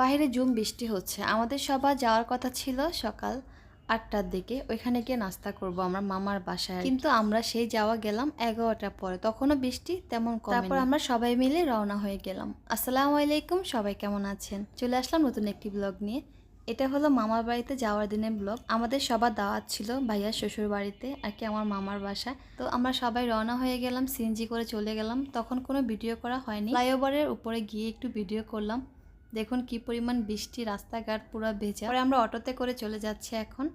বাইরে জুম বৃষ্টি হচ্ছে। আমাদের সবার যাওয়ার কথা ছিল সকাল ৮টার দিকে, ওইখানে গিয়ে নাস্তা করব আমরা মামার বাসায়, কিন্তু আমরা সেই যাওয়া গেলাম ১১টার পরে, তখনও বৃষ্টি তেমন কমেনি। তারপর আমরা সবাই মিলে রওনা হয়ে গেলাম। আসসালামু আলাইকুম, সবাই কেমন আছেন? চলে আসলাম নতুন একটি ব্লগ নিয়ে। এটা হলো মামার বাড়িতে যাওয়ার দিনের ব্লগ। আমাদের সবার দাওয়াত ছিল ভাইয়ার শ্বশুর বাড়িতে আর কি, আমার মামার বাসায়। তো আমরা সবাই রওনা হয়ে গেলাম, সিএনজি করে চলে গেলাম। তখন কোনো ভিডিও করা হয়নি, ফ্লাইওভারের উপরে গিয়ে একটু ভিডিও করলাম। দেখুন কি পরিমাণ বৃষ্টি, রাস্তাঘাট পুরো ভেজা। পরে আমরা অটোতে করে চলে যাচ্ছি এখন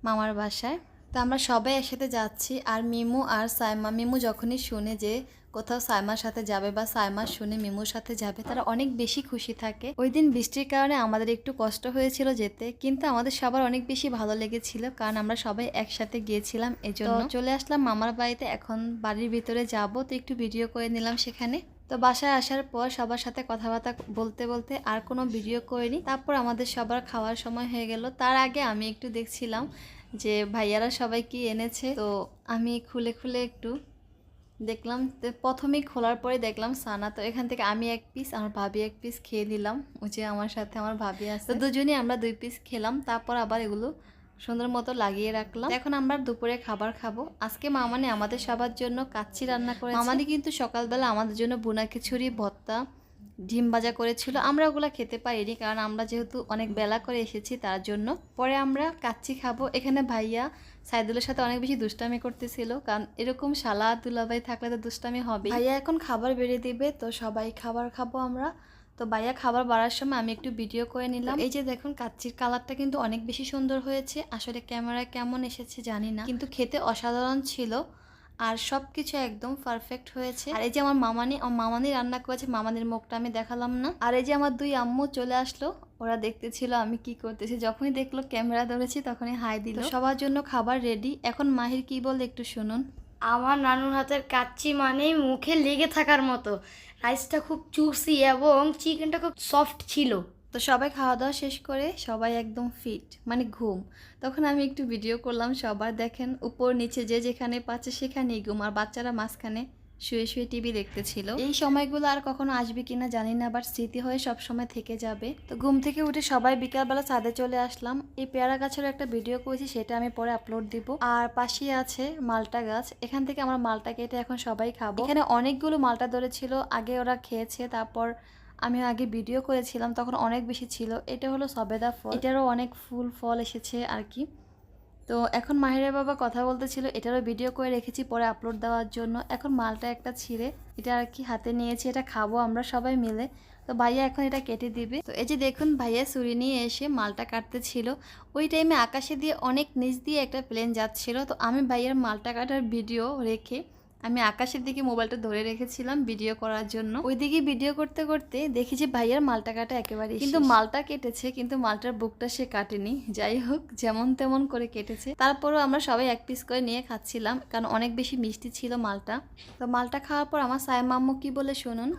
মামার বাসায়। তো আমরা সবাই একসাথে যাচ্ছি। আর মিমু আর সাইমা, মিমু যখনই শুনে যে কোথাও সাইমার সাথে যাবে বা সাইমা শুনে মিমুর সাথে যাবে, তারা অনেক বেশি খুশি থাকে। ওই দিন বৃষ্টির কারণে আমাদের একটু কষ্ট হয়েছিল যেতে, কিন্তু আমাদের সবার অনেক বেশি ভালো লেগেছিল, কারণ আমরা সবাই একসাথে গিয়েছিলাম। এজন্য চলে আসলাম মামার বাড়িতে। এখন বাড়ির ভিতরে যাব, তো একটু ভিডিও করে নিলাম সেখানে। তো বাসায় আসার পর সবার সাথে কথাবার্তা বলতে বলতে আর কোনো ভিডিও করিনি। তারপর আমাদের সবার খাওয়ার সময় হয়ে গেল। তার আগে আমি একটু দেখছিলাম যে ভাইয়ারা সবাই কি এনেছে, তো আমি খুলে খুলে একটু দেখলাম। তো প্রথমেই খোলার পরে দেখলাম সানা। তো এখান থেকে আমি এক পিস, আমার ভাবি এক পিস খেয়ে নিলাম। ওই যে আমার সাথে আমার ভাবি আছে, তো দুজনেই আমরা 2 পিস খেলাম। তারপর আবার এগুলো সুন্দর মতো লাগিয়ে রাখলাম। এখন আমরা দুপুরে খাবার খাবো। আজকে মামানি আমাদের সবার জন্য কাচ্চি রান্না করেছে। মামানি কিন্তু সকালবেলা আমাদের জন্য বুনা খিচুড়ি, ভর্তা, ডিম ভাজা করেছিল। আমরা ওগুলো খেতে পারিনি, কারণ আমরা যেহেতু অনেক বেলা করে এসেছি তার জন্য। পরে আমরা কাচ্চি খাবো। এখানে ভাইয়া সাইদুলের সাথে অনেক বেশি দুষ্টামি করতেছিল, কারণ এরকম শালা দুলাভাই থাকলে তো দুষ্টামি হবে। ভাইয়া এখন খাবার বেড়ে দিবে, তো সবাই খাবার খাবো আমরা। তো ভাইয়া খাবার বাড়ার সময় আমি একটু ভিডিও করে নিলাম। এই যে দেখুন কাচ্চির কালারটা কিন্তু অনেক বেশি সুন্দর হয়েছে। আসলে ক্যামেরায় কেমন এসেছে জানি না, কিন্তু খেতে অসাধারণ ছিল আর সব কিছু একদম পারফেক্ট হয়েছে। আর এই যে আমার মামানি রান্না করেছে, মামানির মুখটা আমি দেখালাম না। আর এই যে আমার 2 আম্মু চলে আসলো, ওরা দেখতেছিল আমি কি করতেছি। যখনই দেখলো ক্যামেরা ধরেছি তখনই হাই দিল। সবার জন্য খাবার রেডি। এখন মাহির কি বলে একটু শুনুন। আমার নানুর হাতের কাচ্চি মানে মুখে লেগে থাকার মতো। রাইসটা খুব জুসি এবং চিকেনটা খুব সফট ছিল। তো সবাই খাওয়া দাওয়া শেষ করে সবাই একদম ফিট, মানে ঘুম। তখন আমি একটু ভিডিও করলাম সবার। দেখেন উপর নিচে যে যেখানে পাচ্ছে সেখানেই ঘুম, আর বাচ্চারা মাঝখানে শুয়ে শুয়ে টিভি দেখতেছিল। এই সময়গুলো আর কখনো আসবে কিনা জানি না, বাট স্মৃতি হয়ে সব সময় থেকে যাবে। তো ঘুম থেকে উঠে সবাই বিকালবেলা ছাদে চলে আসলাম। এই পেয়ারা গাছের একটা ভিডিও করেছি, সেটা আমি পরে আপলোড দিব। আর পাশে আছে মালটা গাছ, এখান থেকে আমরা মালটা কেটে এখন সবাই খাবো। এখানে অনেকগুলো মালটা ধরেছিল, আগে ওরা খেয়েছে, তারপর আমি আগে ভিডিও করেছিলাম, তখন অনেক বেশি ছিল। এটা হলো সবেদা ফল, এটারও অনেক ফুল ফল এসেছে আর কি। তো এখন মাহিরের বাবা কথা বলতেছিল, এটারও ভিডিও করে রেখেছি পরে আপলোড দেওয়ার জন্য। এখন মালটা একটা ছিঁড়ে এটা আর কি হাতে নিয়েছি, এটা খাবো আমরা সবাই মিলে। তো ভাইয়া এখন এটা কেটে দিবে। তো এই যে দেখুন ভাইয়া ছুরি নিয়ে এসে মালটা কাটতে ছিল। ওই টাইমে আকাশে দিয়ে অনেক নিচ দিয়ে একটা প্লেন যাচ্ছিল। তো আমি ভাইয়ার মালটা কাটার ভিডিও রেখে আমি আকাশের দিকে মোবাইলটা ধরে রেখেছিলাম ভিডিও করার জন্য। ওইদিকে ভিডিও করতে করতে দেখি যে ভাইয়ার মালটা কাটা একেবারে, কিন্তু মালটা কেটেছে কিন্তু মালটার বুকটা সে কাটেনি। যাই হোক, যেমন তেমন করে কেটেছে। তারপরও আমরা সবাই এক পিস করে নিয়ে খাচ্ছিলাম, কারণ অনেক বেশি মিষ্টি ছিল মালটা। তো মালটা খাওয়ার পর আমার সাইমা আম্মু কি বলে শুনুন।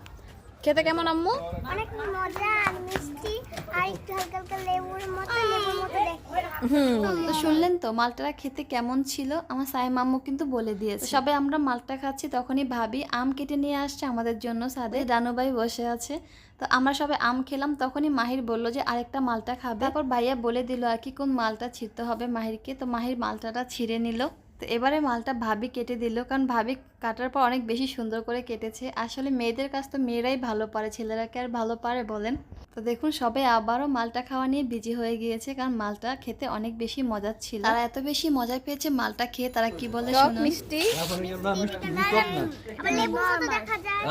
খেতে কেমন আম্মু? অনেক মজা আর মিষ্টি আর একটু হালকা হালকা লেবুর মতো দেখতে। তো শুনলেন তো মালটাটা খেতে কেমন ছিল, আমার সাইমা আম্মু কিন্তু বলে দিয়েছে। সবাই আমরা মালটা খাচ্ছি, তখনই ভাবি আম কেটে নিয়ে আসছে আমাদের জন্য। সাদে দানুভাই বসে আছে, তো আমরা সবাই আম খেলাম। তখনই মাহির বলল যে আরেকটা মালটা খাবে। তারপর ভাইয়া বলে দিল আর কি কোন মালটা ছিঁড়তে হবে মাহিরকে। তো মাহির মালটাটা ছিঁড়ে নিল। তো এবারে মালটা ভাবি কেটে দিল, কারণ ভাবি কাটার পর অনেক বেশি সুন্দর করে কেটেছে। আসলে মেয়েদের কাজ তো মেয়েরাই ভালো পারে, ছেলেরা কি আর ভালো পারে বলেন। তো দেখুন সবাই আবারও মালটা খাওয়া নিয়ে বিজি হয়ে গিয়েছে, কারণ মালটা খেতে অনেক বেশি মজার ছিল। তারা এত বেশি মজা পেয়েছে মালটা খেয়ে, তারা কি বলে শুনুন। মিষ্টি আবার লেবুর মতো দেখা যায়।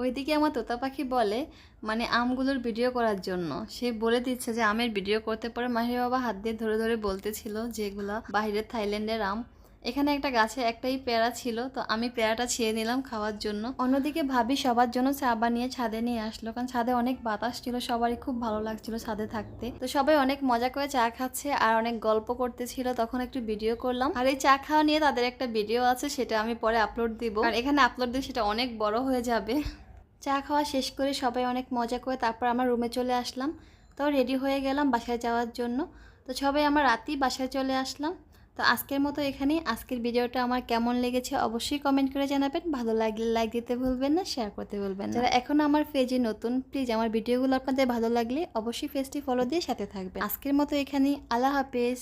ওইদিকে আমার তোতা পাখি বলে মানে আমগুলোর ভিডিও করার জন্য, সে বলে দিচ্ছে যে আমের ভিডিও করতে পারে। মাহির বাবা হাত দিয়ে ধরে ধরে বলতেছিল যে এগুলা বাহিরের থাইল্যান্ডের আম। এখানে একটা গাছে একটাই পেয়ারা ছিল, তো আমি পেয়ারাটা ছিঁড়ে নিলাম খাওয়ার জন্য। অন্যদিকে ভাবি সবার জন্য চা বানিয়ে ছাদে নিয়ে আসলো, কারণ ছাদে অনেক বাতাস ছিল, সবারই খুব ভালো লাগছিল ছাদে থাকতে। তো সবাই অনেক মজা করে চা খাচ্ছে আর অনেক গল্প করতেছিল, তখন একটু ভিডিও করলাম। আর এই চা খাওয়া নিয়ে তাদের একটা ভিডিও আছে, সেটা আমি পরে আপলোড দিব। আর এখানে আপলোড দিয়ে সেটা অনেক বড় হয়ে যাবে। চা খাওয়া শেষ করে সবাই অনেক মজা করে তারপর আমরা রুমে চলে আসলাম। তো রেডি হয়ে গেলাম বাসায় যাওয়ার জন্য। তো সবাই আমরা রাতেই বাসায় চলে আসলাম। তো তো আজকের মতো এখানে আজকের ভিডিওটা আমার কেমন লেগেছে অবশ্যই কমেন্ট করে জানাবেন। ভালো লাগলে লাইক দিতে ভুলবেন না, শেয়ার করতে ভুলবেন না। যারা এখন আমার পেজে নতুন, প্লিজ আমার ভিডিওগুলো আপনাদের ভালো লাগলে অবশ্যই পেজটি ফলো দিয়ে সাথে থাকবেন। আজকের মতো এখানে, আল্লাহ হাফেজ।